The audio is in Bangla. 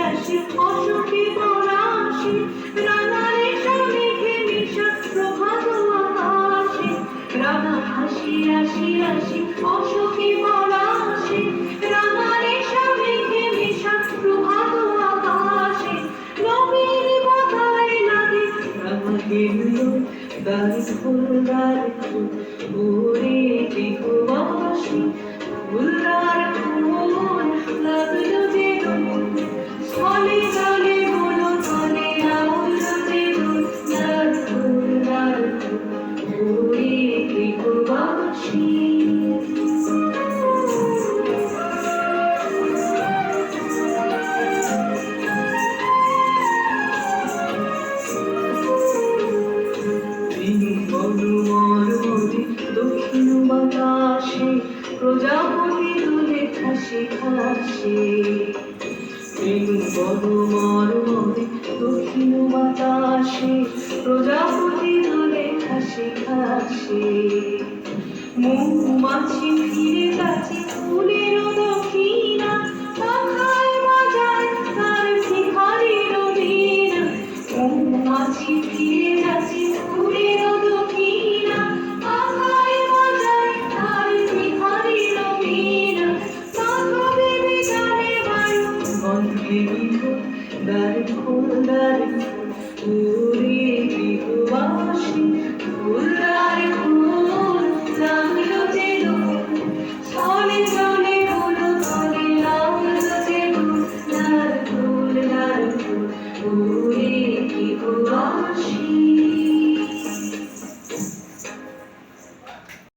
আসি অসুখী পলাশি রাঙারে মেঘে মিশা প্রভাত আকাশে রাঙা হাসি আসি আসি অসুখী পলাশি রাঙারে মেঘে মিশা প্রভাত আকাশে নবীন বাতায় লাগে রাঙা গেল দারি ফুলদার ফুল ওরে দিগবাসী ফুলদার ফুল লাগলো যে স্থলে জলে বলো তলে আউলো যে দার ফুলদার ফুল ওরে দিগবাসী দক্ষিণ বাতাসে প্রজাপতি দুলে হাসি হাসে দক্ষিণ বাতাসে প্রজাপতি দুলে হাসি হাসে মৌমাছি ফিরে